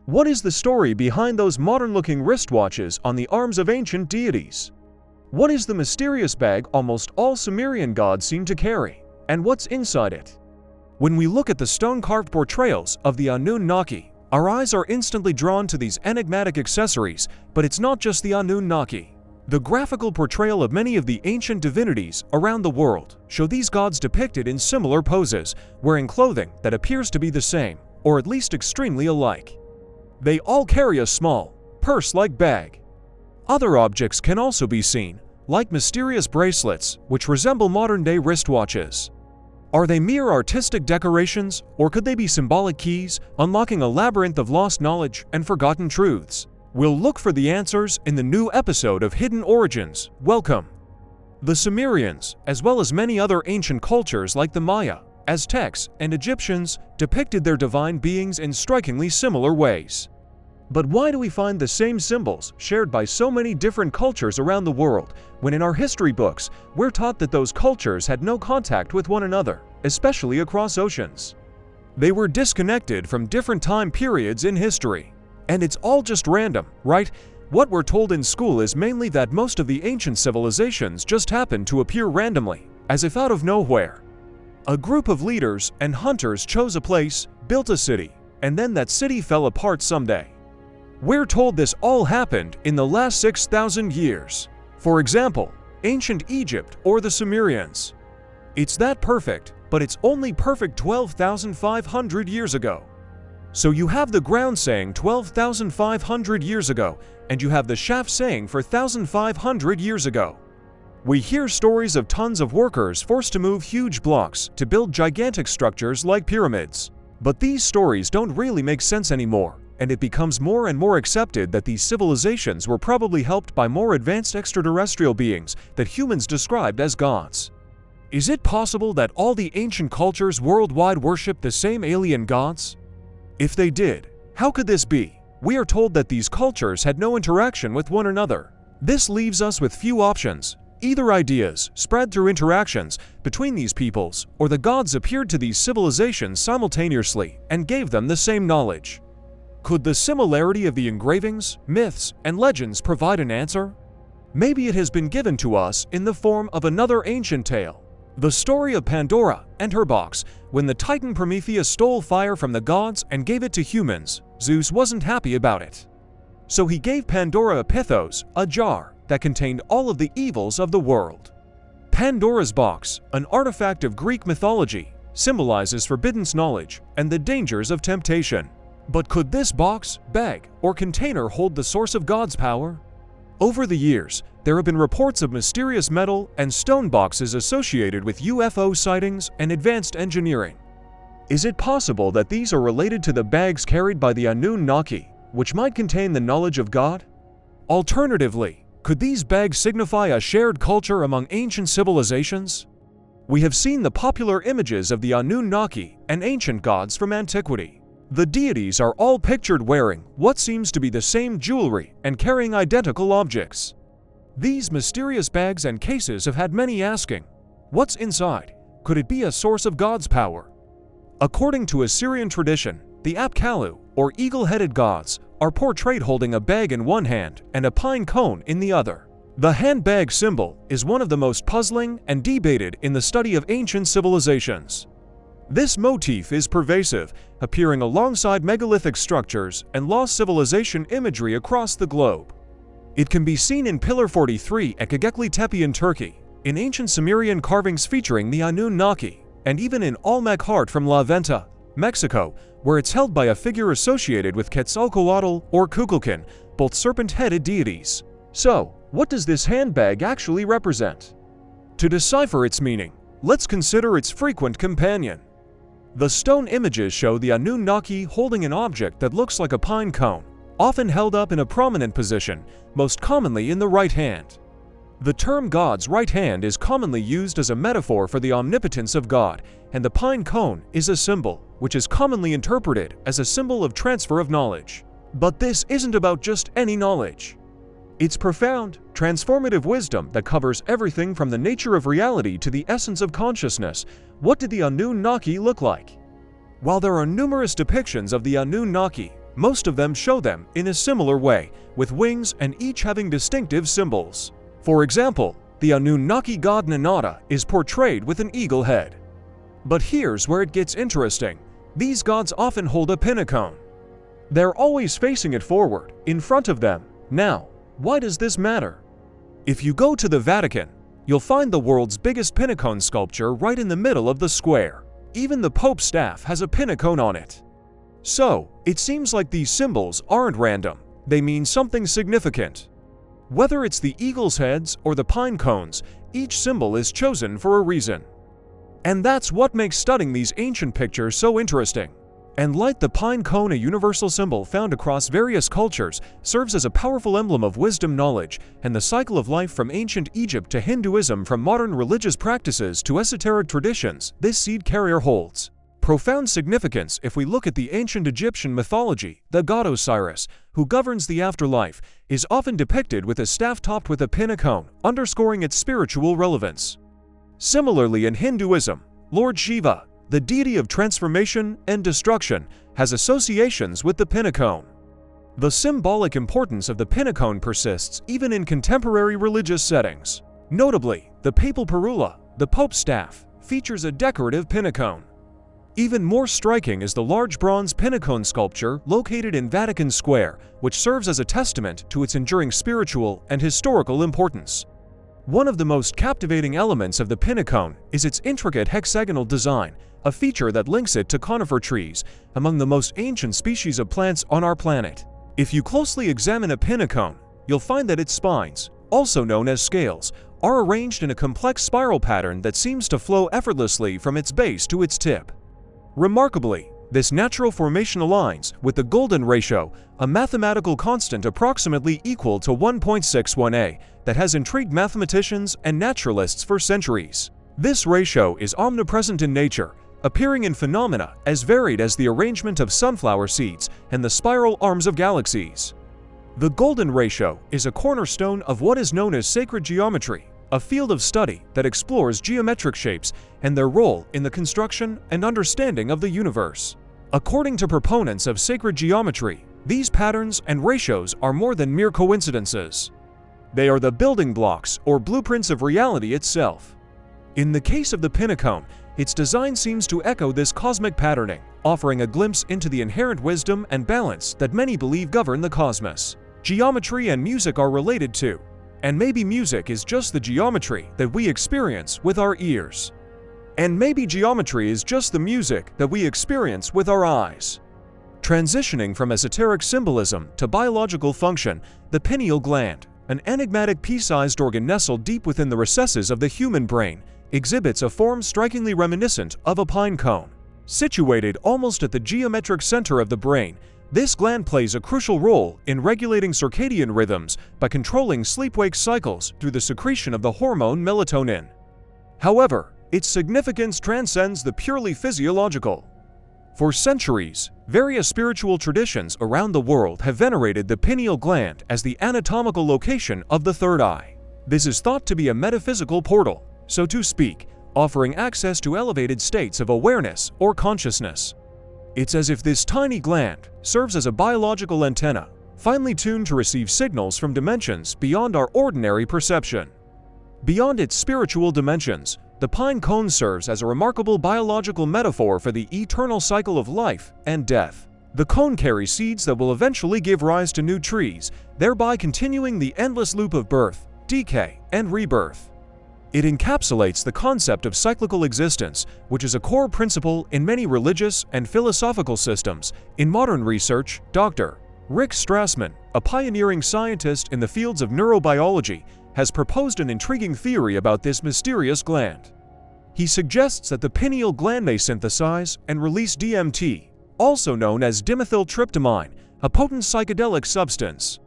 What is the story behind those modern-looking wristwatches on the arms of ancient deities? What is the mysterious bag almost all Sumerian gods seem to carry, and what's inside it? When we look at the stone-carved portrayals of the Anunnaki, our eyes are instantly drawn to these enigmatic accessories, but it's not just the Anunnaki. The graphical portrayal of many of the ancient divinities around the world show these gods depicted in similar poses, wearing clothing that appears to be the same, or at least extremely alike. They all carry a small, purse-like bag. Other objects can also be seen, like mysterious bracelets, which resemble modern-day wristwatches. Are they mere artistic decorations, or could they be symbolic keys, unlocking a labyrinth of lost knowledge and forgotten truths? We'll look for the answers in the new episode of Hidden Origins. Welcome! The Sumerians, as well as many other ancient cultures like the Maya, Aztecs, and Egyptians, depicted their divine beings in strikingly similar ways. But why do we find the same symbols shared by so many different cultures around the world, when in our history books, we're taught that those cultures had no contact with one another, especially across oceans? They were disconnected from different time periods in history. And it's all just random, right? What we're told in school is mainly that most of the ancient civilizations just happened to appear randomly, as if out of nowhere. A group of leaders and hunters chose a place, built a city, and then that city fell apart someday. We're told this all happened in the last 6,000 years. For example, ancient Egypt or the Sumerians. It's that perfect, but it's only perfect 12,500 years ago. So you have the ground saying 12,500 years ago, and you have the shaft saying 4,500 years ago. We hear stories of tons of workers forced to move huge blocks to build gigantic structures like pyramids. But these stories don't really make sense anymore, and it becomes more and more accepted that these civilizations were probably helped by more advanced extraterrestrial beings that humans described as gods. Is it possible that all the ancient cultures worldwide worship the same alien gods? If they did, how could this be? We are told that these cultures had no interaction with one another. This leaves us with few options. Either ideas spread through interactions between these peoples, or the gods appeared to these civilizations simultaneously and gave them the same knowledge. Could the similarity of the engravings, myths, and legends provide an answer? Maybe it has been given to us in the form of another ancient tale. The story of Pandora and her box. When the Titan Prometheus stole fire from the gods and gave it to humans, Zeus wasn't happy about it. So he gave Pandora a pithos, a jar that contained all of the evils of the world. Pandora's box, an artifact of Greek mythology, symbolizes forbidden knowledge and the dangers of temptation. But could this box, bag, or container hold the source of God's power? Over the years, there have been reports of mysterious metal and stone boxes associated with UFO sightings and advanced engineering. Is it possible that these are related to the bags carried by the Anunnaki, which might contain the knowledge of God? Alternatively, could these bags signify a shared culture among ancient civilizations? We have seen the popular images of the Anunnaki and ancient gods from antiquity. The deities are all pictured wearing what seems to be the same jewelry and carrying identical objects. These mysterious bags and cases have had many asking, what's inside? Could it be a source of God's power? According to Assyrian tradition, the Apkallu, or eagle-headed gods, are portrayed holding a bag in one hand and a pine cone in the other. The handbag symbol is one of the most puzzling and debated in the study of ancient civilizations. This motif is pervasive, appearing alongside megalithic structures and lost civilization imagery across the globe. It can be seen in Pillar 43 at Göbekli Tepe in Turkey, in ancient Sumerian carvings featuring the Anunnaki, and even in Olmec from La Venta, Mexico, where it's held by a figure associated with Quetzalcoatl or Kukulkan, both serpent-headed deities. So, what does this handbag actually represent? To decipher its meaning, let's consider its frequent companion. The stone images show the Anunnaki holding an object that looks like a pine cone, often held up in a prominent position, most commonly in the right hand. The term God's right hand is commonly used as a metaphor for the omnipotence of God, and the pine cone is a symbol, which is commonly interpreted as a symbol of transfer of knowledge. But this isn't about just any knowledge. It's profound, transformative wisdom that covers everything from the nature of reality to the essence of consciousness. What did the Anunnaki look like? While there are numerous depictions of the Anunnaki, Most of them show them in a similar way, with wings and each having distinctive symbols. For example, the Anunnaki god Nanada is portrayed with an eagle head. But here's where it gets interesting. These gods often hold a pinnacone. They're always facing it forward, in front of them. Now, why does this matter? If you go to the Vatican, you'll find the world's biggest pinnacone sculpture right in the middle of the square. Even the Pope's staff has a pinnacone on it. So, it seems like these symbols aren't random. They mean something significant. Whether it's the eagle's heads or the pine cones, each symbol is chosen for a reason. And that's what makes studying these ancient pictures so interesting. And like the pine cone, a universal symbol found across various cultures, serves as a powerful emblem of wisdom, knowledge, and the cycle of life from ancient Egypt to Hinduism, from modern religious practices to esoteric traditions. This seed carrier holds profound significance if we look at the ancient Egyptian mythology. The god Osiris, who governs the afterlife, is often depicted with a staff topped with a pinnacone, underscoring its spiritual relevance. Similarly, in Hinduism, Lord Shiva, the deity of transformation and destruction, has associations with the pinnacone. The symbolic importance of the pinnacone persists even in contemporary religious settings. Notably, the papal perula, the Pope's staff, features a decorative pinnacone. Even more striking is the large bronze pinnacone sculpture located in Vatican Square, which serves as a testament to its enduring spiritual and historical importance. One of the most captivating elements of the pinnacone is its intricate hexagonal design, a feature that links it to conifer trees, among the most ancient species of plants on our planet. If you closely examine a pinnacone, you'll find that its spines, also known as scales, are arranged in a complex spiral pattern that seems to flow effortlessly from its base to its tip. Remarkably, this natural formation aligns with the golden ratio, a mathematical constant approximately equal to 1.61a that has intrigued mathematicians and naturalists for centuries. This ratio is omnipresent in nature, appearing in phenomena as varied as the arrangement of sunflower seeds and the spiral arms of galaxies. The golden ratio is a cornerstone of what is known as sacred geometry, a field of study that explores geometric shapes and their role in the construction and understanding of the universe. According to proponents of sacred geometry, these patterns and ratios are more than mere coincidences. They are the building blocks or blueprints of reality itself. In the case of the pinnacone, its design seems to echo this cosmic patterning, offering a glimpse into the inherent wisdom and balance that many believe govern the cosmos. Geometry and music are related too. And maybe music is just the geometry that we experience with our ears. And maybe geometry is just the music that we experience with our eyes. Transitioning from esoteric symbolism to biological function, the pineal gland, an enigmatic pea-sized organ nestled deep within the recesses of the human brain, exhibits a form strikingly reminiscent of a pine cone. Situated almost at the geometric center of the brain, this gland plays a crucial role in regulating circadian rhythms by controlling sleep-wake cycles through the secretion of the hormone melatonin. However, its significance transcends the purely physiological. For centuries, various spiritual traditions around the world have venerated the pineal gland as the anatomical location of the third eye. This is thought to be a metaphysical portal, so to speak, offering access to elevated states of awareness or consciousness. It's as if this tiny gland serves as a biological antenna, finely tuned to receive signals from dimensions beyond our ordinary perception. Beyond its spiritual dimensions, the pine cone serves as a remarkable biological metaphor for the eternal cycle of life and death. The cone carries seeds that will eventually give rise to new trees, thereby continuing the endless loop of birth, decay, and rebirth. It encapsulates the concept of cyclical existence, which is a core principle in many religious and philosophical systems. In modern research, Dr. Rick Strassman, a pioneering scientist in the fields of neurobiology, has proposed an intriguing theory about this mysterious gland. He suggests that the pineal gland may synthesize and release DMT, also known as dimethyltryptamine, a potent psychedelic substance.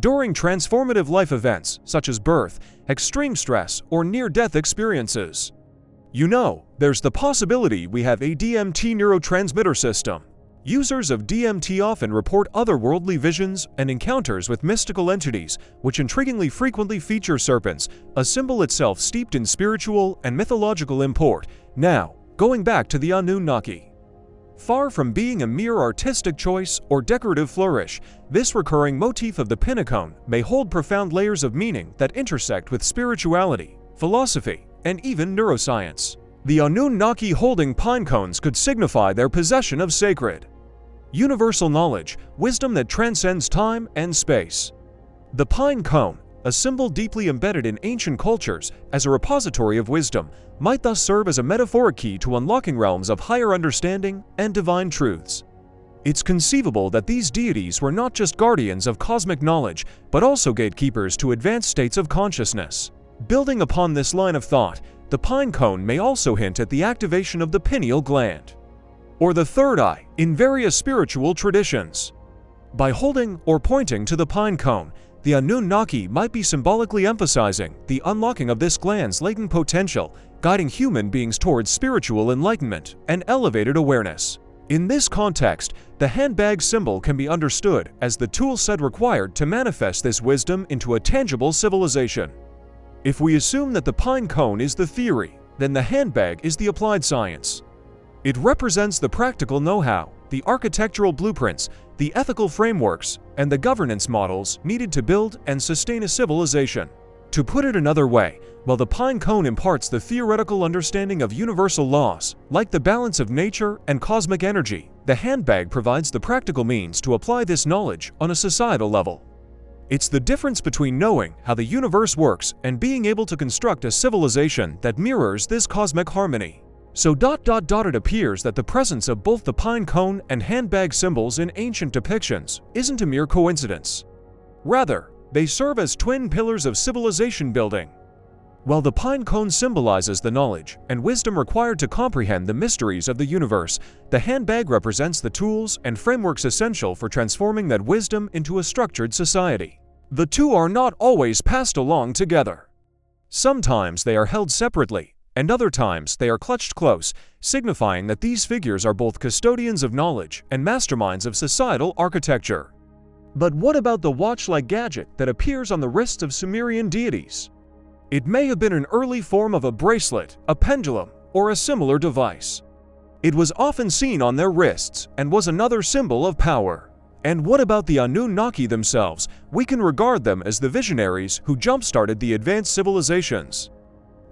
During transformative life events such as birth, extreme stress, or near-death experiences. You know, there's the possibility we have a DMT neurotransmitter system. Users of DMT often report otherworldly visions and encounters with mystical entities, which intriguingly frequently feature serpents, a symbol itself steeped in spiritual and mythological import. Now, going back to the Anunnaki. Far from being a mere artistic choice or decorative flourish, this recurring motif of the pinnacone may hold profound layers of meaning that intersect with spirituality, philosophy, and even neuroscience. The Anunnaki holding pine cones could signify their possession of sacred, universal knowledge, wisdom that transcends time and space. The pine cone, a symbol deeply embedded in ancient cultures as a repository of wisdom, might thus serve as a metaphoric key to unlocking realms of higher understanding and divine truths. It's conceivable that these deities were not just guardians of cosmic knowledge, but also gatekeepers to advanced states of consciousness. Building upon this line of thought, the pine cone may also hint at the activation of the pineal gland, or the third eye, in various spiritual traditions. By holding or pointing to the pine cone, the Anunnaki might be symbolically emphasizing the unlocking of this gland's latent potential, guiding human beings towards spiritual enlightenment and elevated awareness. In this context, the handbag symbol can be understood as the tool set required to manifest this wisdom into a tangible civilization. If we assume that the pine cone is the theory, then the handbag is the applied science. It represents the practical know-how, the architectural blueprints, the ethical frameworks, and the governance models needed to build and sustain a civilization. To put it another way, while the pine cone imparts the theoretical understanding of universal laws, like the balance of nature and cosmic energy, the handbag provides the practical means to apply this knowledge on a societal level. It's the difference between knowing how the universe works and being able to construct a civilization that mirrors this cosmic harmony. So it appears that the presence of both the pine cone and handbag symbols in ancient depictions isn't a mere coincidence. Rather, they serve as twin pillars of civilization building. While the pine cone symbolizes the knowledge and wisdom required to comprehend the mysteries of the universe, the handbag represents the tools and frameworks essential for transforming that wisdom into a structured society. The two are not always passed along together. Sometimes they are held separately, and other times they are clutched close, signifying that these figures are both custodians of knowledge and masterminds of societal architecture. But what about the watch-like gadget that appears on the wrists of Sumerian deities? It may have been an early form of a bracelet, a pendulum, or a similar device. It was often seen on their wrists and was another symbol of power. And what about the Anunnaki themselves? We can regard them as the visionaries who jump-started the advanced civilizations.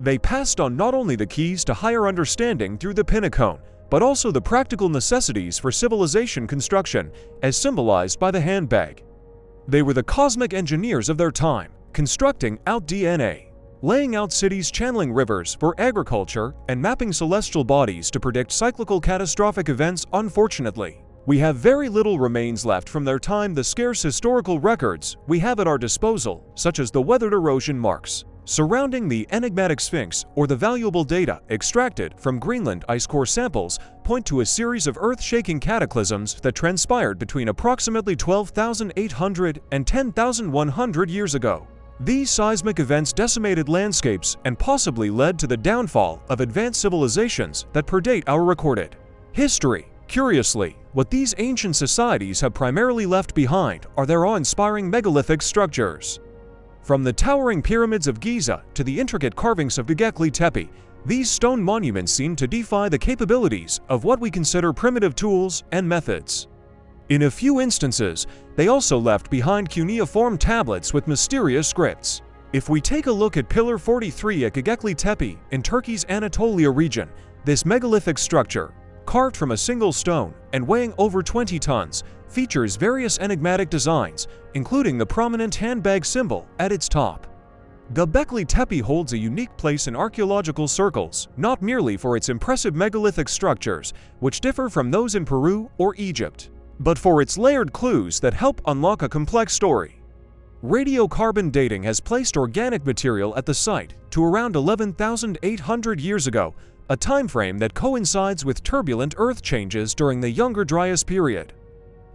They passed on not only the keys to higher understanding through the pinnacone, but also the practical necessities for civilization construction, as symbolized by the handbag. They were the cosmic engineers of their time, constructing out DNA, laying out cities, channeling rivers for agriculture, and mapping celestial bodies to predict cyclical catastrophic events. Unfortunately, we have very little remains left from their time. The scarce historical records we have at our disposal, such as the weathered erosion marks surrounding the enigmatic Sphinx or the valuable data extracted from Greenland ice core samples, point to a series of earth-shaking cataclysms that transpired between approximately 12,800 and 10,100 years ago. These seismic events decimated landscapes and possibly led to the downfall of advanced civilizations that predate our recorded history. Curiously, what these ancient societies have primarily left behind are their awe-inspiring megalithic structures. From the towering pyramids of Giza to the intricate carvings of Göbekli Tepe, these stone monuments seem to defy the capabilities of what we consider primitive tools and methods. In a few instances, they also left behind cuneiform tablets with mysterious scripts. If we take a look at Pillar 43 at Göbekli Tepe in Turkey's Anatolia region, this megalithic structure, carved from a single stone and weighing over 20 tons, features various enigmatic designs, including the prominent handbag symbol at its top. Göbekli Tepe holds a unique place in archaeological circles, not merely for its impressive megalithic structures, which differ from those in Peru or Egypt, but for its layered clues that help unlock a complex story. Radiocarbon dating has placed organic material at the site to around 11,800 years ago, a time frame that coincides with turbulent Earth changes during the Younger Dryas period.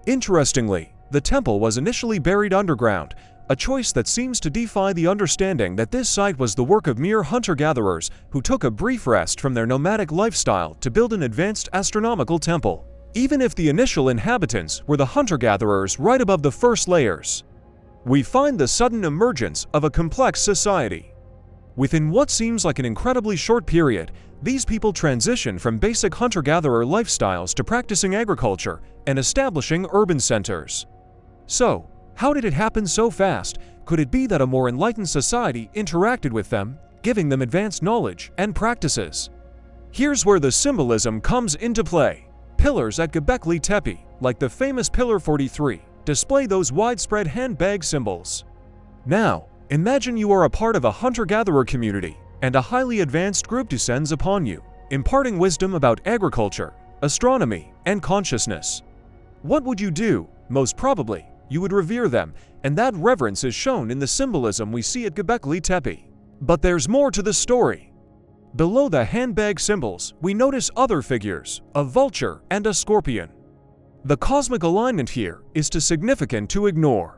Interestingly, the temple was initially buried underground, a choice that seems to defy the understanding that this site was the work of mere hunter-gatherers who took a brief rest from their nomadic lifestyle to build an advanced astronomical temple. Even if the initial inhabitants were the hunter-gatherers right above the first layers, we find the sudden emergence of a complex society. Within what seems like an incredibly short period, these people transition from basic hunter-gatherer lifestyles to practicing agriculture and establishing urban centers. So, how did it happen so fast? Could it be that a more enlightened society interacted with them, giving them advanced knowledge and practices? Here's where the symbolism comes into play. Pillars at Göbekli Tepe, like the famous Pillar 43, display those widespread handbag symbols. Now, imagine you are a part of a hunter-gatherer community, and a highly advanced group descends upon you, imparting wisdom about agriculture, astronomy, and consciousness. What would you do? Most probably, you would revere them, and that reverence is shown in the symbolism we see at Göbekli Tepe. But there's more to the story. Below the handbag symbols, we notice other figures, a vulture and a scorpion. The cosmic alignment here is too significant to ignore.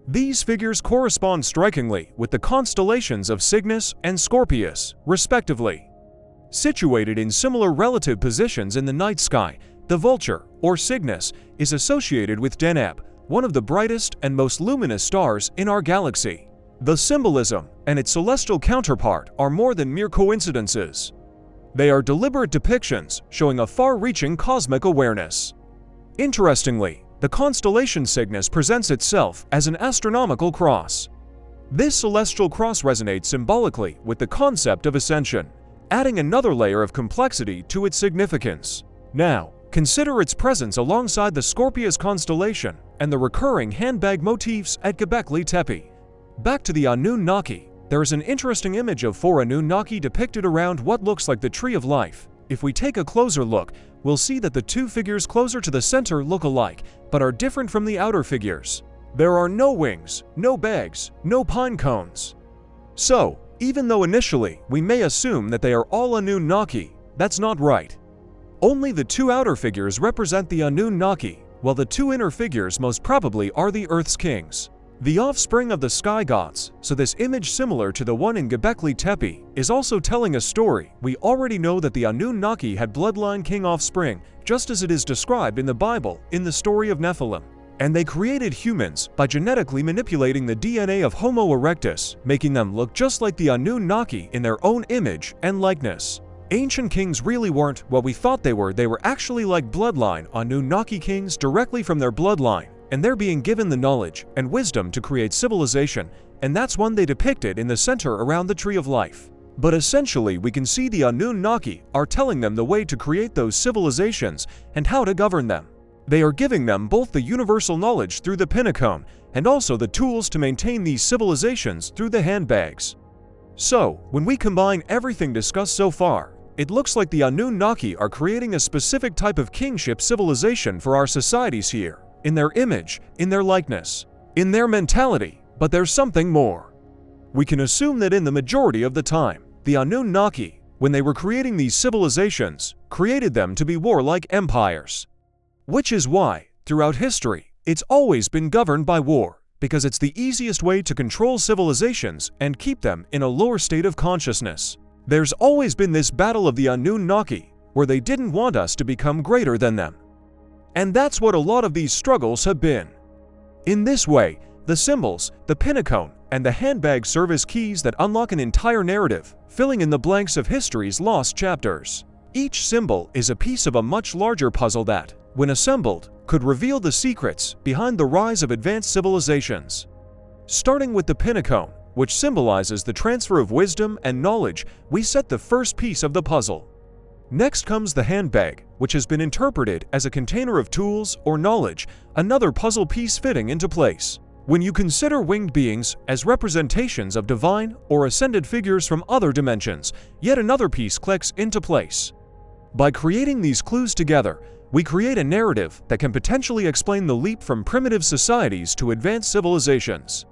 These figures correspond strikingly with the constellations of Cygnus and Scorpius, respectively. Situated in similar relative positions in the night sky, the vulture, or Cygnus, is associated with Deneb, one of the brightest and most luminous stars in our galaxy. The symbolism and its celestial counterpart are more than mere coincidences. They are deliberate depictions showing a far-reaching cosmic awareness. Interestingly, the constellation Cygnus presents itself as an astronomical cross. This celestial cross resonates symbolically with the concept of ascension, adding another layer of complexity to its significance. Now, consider its presence alongside the Scorpius constellation and the recurring handbag motifs at Göbekli Tepe. Back to the Anunnaki, there is an interesting image of 4 Anunnaki depicted around what looks like the Tree of Life. If we take a closer look, we'll see that the two figures closer to the center look alike, but are different from the outer figures. There are no wings, no bags, no pine cones. So, even though initially we may assume that they are all Anunnaki, that's not right. Only the 2 outer figures represent the Anunnaki, while the 2 inner figures most probably are the Earth's kings, the offspring of the sky gods. So this image, similar to the one in Göbekli Tepe, is also telling a story. We already know that the Anunnaki had bloodline king offspring, just as it is described in the Bible in the story of Nephilim. And they created humans by genetically manipulating the DNA of Homo erectus, making them look just like the Anunnaki in their own image and likeness. Ancient kings really weren't what we thought they were actually like bloodline Anunnaki kings directly from their bloodline, and they're being given the knowledge and wisdom to create civilization, and that's one they depicted in the center around the Tree of Life. But essentially, we can see the Anunnaki are telling them the way to create those civilizations and how to govern them. They are giving them both the universal knowledge through the Pinnacle and also the tools to maintain these civilizations through the handbags. So, when we combine everything discussed so far, it looks like the Anunnaki are creating a specific type of kingship civilization for our societies here, in their image, in their likeness, in their mentality, but there's something more. We can assume that in the majority of the time, the Anunnaki, when they were creating these civilizations, created them to be warlike empires. Which is why, throughout history, it's always been governed by war, because it's the easiest way to control civilizations and keep them in a lower state of consciousness. There's always been this battle of the Anunnaki, where they didn't want us to become greater than them. And that's what a lot of these struggles have been. In this way, the symbols, the Pinnacle, and the handbag serve as keys that unlock an entire narrative, filling in the blanks of history's lost chapters. Each symbol is a piece of a much larger puzzle that, when assembled, could reveal the secrets behind the rise of advanced civilizations. Starting with the Pinnacle, which symbolizes the transfer of wisdom and knowledge, we set the first piece of the puzzle. Next comes the handbag, which has been interpreted as a container of tools or knowledge, another puzzle piece fitting into place. When you consider winged beings as representations of divine or ascended figures from other dimensions, yet another piece clicks into place. By creating these clues together, we create a narrative that can potentially explain the leap from primitive societies to advanced civilizations.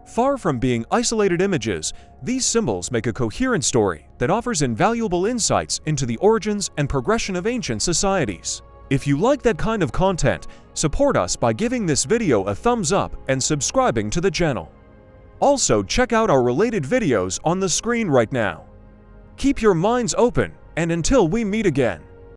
Far from being isolated images, these symbols make a coherent story that offers invaluable insights into the origins and progression of ancient societies. If you like that kind of content, support us by giving this video a thumbs up and subscribing to the channel. Also, check out our related videos on the screen right now. Keep your minds open, and until we meet again.